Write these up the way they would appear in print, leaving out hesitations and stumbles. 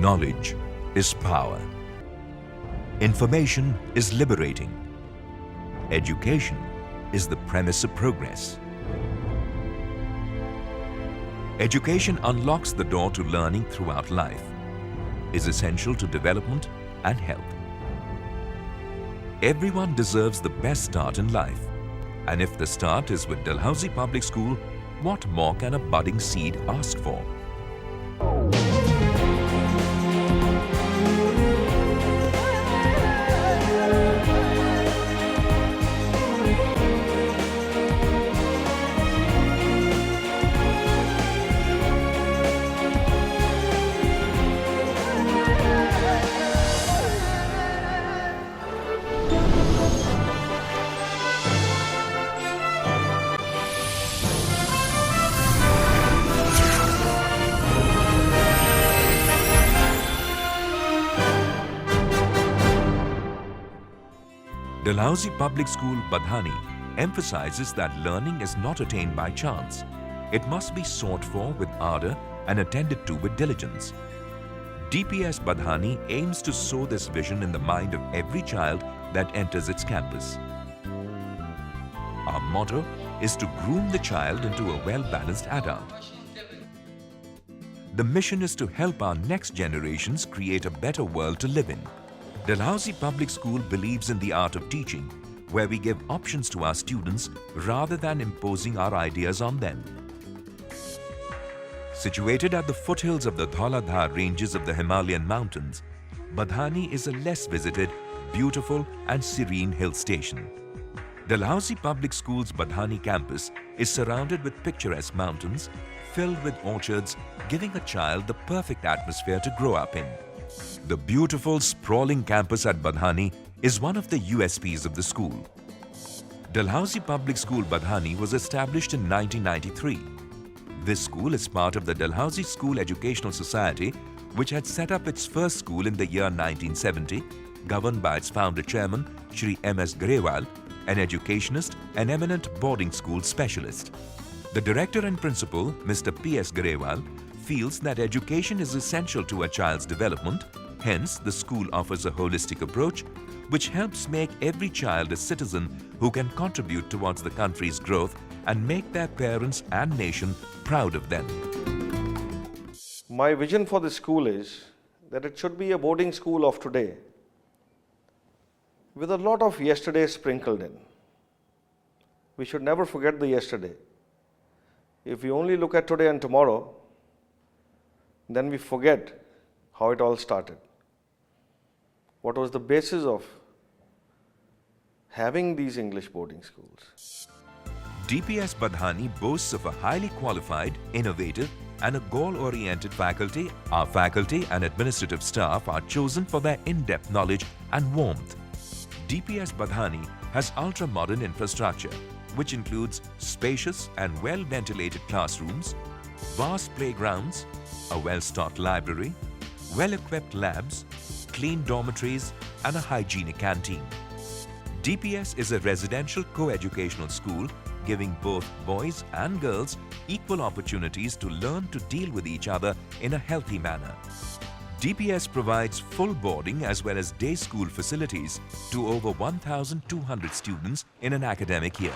Knowledge is power. Information is liberating. Education is the premise of progress. Education unlocks the door to learning throughout life, is essential to development and health. Everyone deserves the best start in life. And if the start is with Dalhousie Public School, what more can a budding seed ask for? Dalhousie Public School, Badhani emphasizes that learning is not attained by chance. It must be sought for with ardor and attended to with diligence. DPS Badhani aims to sow this vision in the mind of every child that enters its campus. Our motto is to groom the child into a well-balanced adult. The mission is to help our next generations create a better world to live in. Dalhousie Public School believes in the art of teaching, where we give options to our students rather than imposing our ideas on them. Situated at the foothills of the Dhauladhar ranges of the Himalayan mountains, Badhani is a less visited, beautiful and serene hill station. Dalhousie Public School's Badhani campus is surrounded with picturesque mountains, filled with orchards, giving a child the perfect atmosphere to grow up in. The beautiful, sprawling campus at Badhani is one of the USPs of the school. Dalhousie Public School, Badhani was established in 1993. This school is part of the Dalhousie School Educational Society, which had set up its first school in the year 1970, governed by its founder chairman, Shri M.S. Garewal, an educationist and eminent boarding school specialist. The director and principal, Mr. P.S. Garewal, feels that education is essential to a child's development. Hence, the school offers a holistic approach which helps make every child a citizen who can contribute towards the country's growth and make their parents and nation proud of them. My vision for the school is that it should be a boarding school of today with a lot of yesterday sprinkled in. We should never forget the yesterday. If we only look at today and tomorrow, then we forget how it all started. What was the basis of having these English boarding schools? DPS Badhani boasts of a highly qualified, innovative and a goal-oriented faculty. Our faculty and administrative staff are chosen for their in-depth knowledge and warmth. DPS Badhani has ultra-modern infrastructure, which includes spacious and well-ventilated classrooms, vast playgrounds, a well-stocked library, well-equipped labs, clean dormitories and a hygienic canteen. DPS is a residential co-educational school giving both boys and girls equal opportunities to learn to deal with each other in a healthy manner. DPS provides full boarding as well as day school facilities to over 1,200 students in an academic year.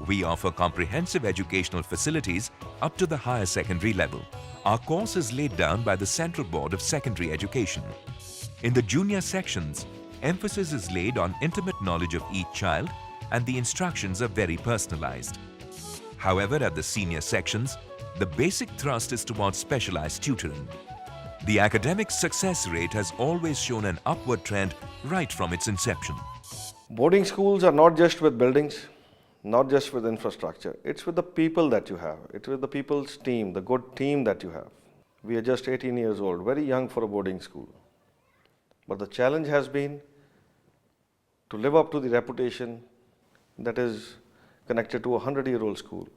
We offer comprehensive educational facilities up to the higher secondary level. Our course is laid down by the Central Board of Secondary Education. In the junior sections, emphasis is laid on intimate knowledge of each child and the instructions are very personalized. However, at the senior sections, the basic thrust is towards specialized tutoring. The academic success rate has always shown an upward trend right from its inception. Boarding schools are not just with buildings, not just with infrastructure. It's with the people that you have. It's with the people's team, the good team that you have. We are just 18 years old, very young for a boarding school. But the challenge has been to live up to the reputation that is connected to a 100-year-old school.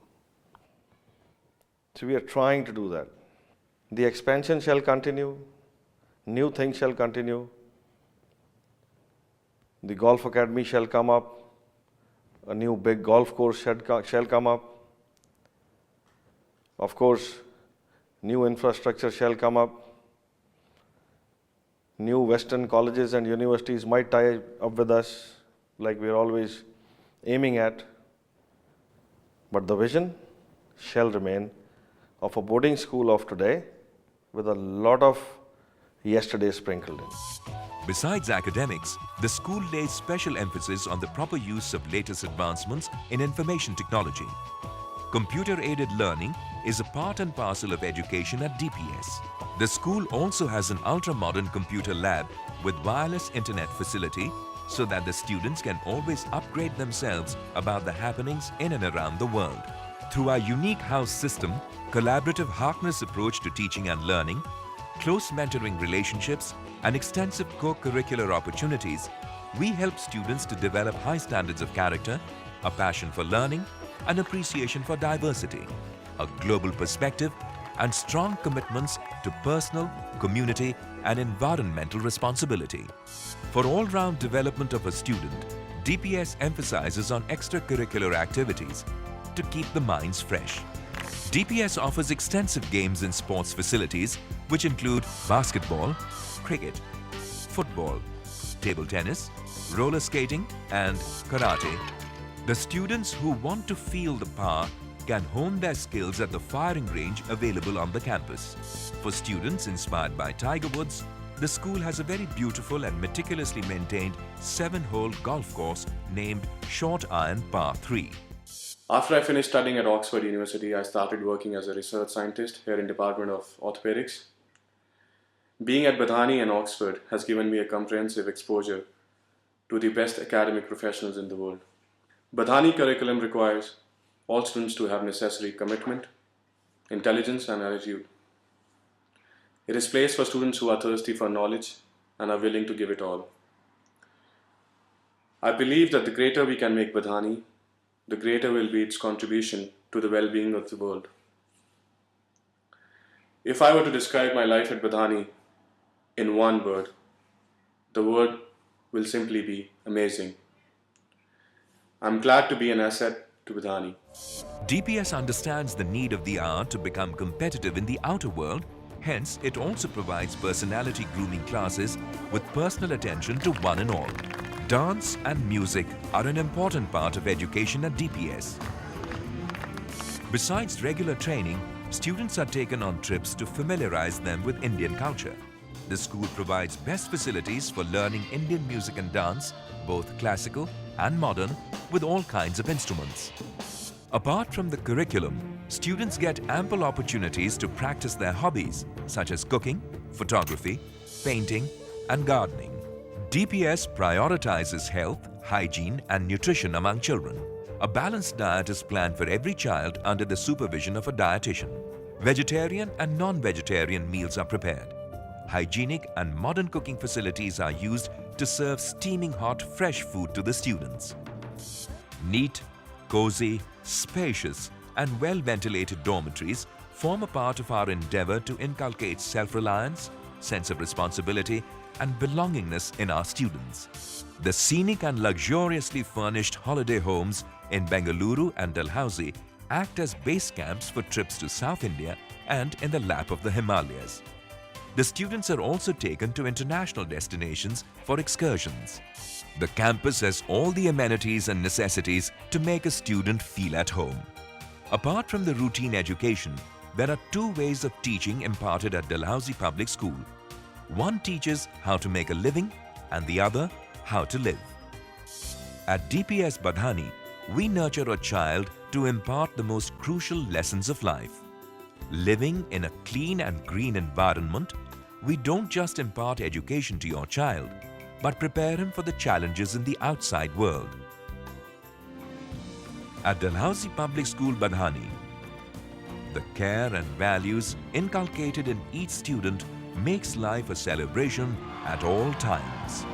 So we are trying to do that. The expansion shall continue, new things shall continue, the golf academy shall come up, A new big golf course shall come up. Of course, new infrastructure shall come up. New Western colleges and universities might tie up with us, like we're always aiming at. But the vision shall remain of a boarding school of today with a lot of yesterday sprinkled in. Besides academics, the school lays special emphasis on the proper use of latest advancements in information technology. Computer-aided learning is a part and parcel of education at DPS. The school also has an ultra-modern computer lab with wireless internet facility so that the students can always upgrade themselves about the happenings in and around the world. Through our unique house system, collaborative Harkness approach to teaching and learning, close mentoring relationships, and extensive co-curricular opportunities, we help students to develop high standards of character, a passion for learning, an appreciation for diversity, a global perspective, and strong commitments to personal, community, and environmental responsibility. For all-round development of a student, DPS emphasizes on extracurricular activities to keep the minds fresh. DPS offers extensive games and sports facilities which include basketball, cricket, football, table tennis, roller skating, and karate. The students who want to feel the power can hone their skills at the firing range available on the campus. For students inspired by Tiger Woods, the school has a very beautiful and meticulously maintained 7-hole golf course named Short Iron Par 3. After I finished studying at Oxford University, I started working as a research scientist here in Department of Orthopedics. Being at Badhani and Oxford has given me a comprehensive exposure to the best academic professionals in the world. Badhani curriculum requires all students to have necessary commitment, intelligence, and attitude. It is placed for students who are thirsty for knowledge and are willing to give it all. I believe that the greater we can make Badhani, the greater will be its contribution to the well-being of the world. If I were to describe my life at Badhani in one word, the word will simply be amazing. I'm glad to be an asset to Badhani. DPS understands the need of the hour to become competitive in the outer world. Hence, it also provides personality grooming classes with personal attention to one and all. Dance and music are an important part of education at DPS. Besides regular training, students are taken on trips to familiarize them with Indian culture. The school provides best facilities for learning Indian music and dance, both classical and modern, with all kinds of instruments. Apart from the curriculum, students get ample opportunities to practice their hobbies such as cooking, photography, painting, and gardening. DPS prioritizes health, hygiene, and nutrition among children. A balanced diet is planned for every child under the supervision of a dietitian. Vegetarian and non-vegetarian meals are prepared. Hygienic and modern cooking facilities are used to serve steaming hot fresh food to the students. Neat, cozy, spacious, and well-ventilated dormitories form a part of our endeavor to inculcate self-reliance, sense of responsibility, and belongingness in our students. The scenic and luxuriously furnished holiday homes in Bengaluru and Dalhousie act as base camps for trips to South India and in the lap of the Himalayas. The students are also taken to international destinations for excursions. The campus has all the amenities and necessities to make a student feel at home. Apart from the routine education, there are two ways of teaching imparted at Dalhousie Public School. One teaches how to make a living and the other how to live. At DPS Badhani, we nurture a child to impart the most crucial lessons of life. Living in a clean and green environment, we don't just impart education to your child, but prepare him for the challenges in the outside world. At Dalhousie Public School Badhani, the care and values inculcated in each student makes life a celebration at all times.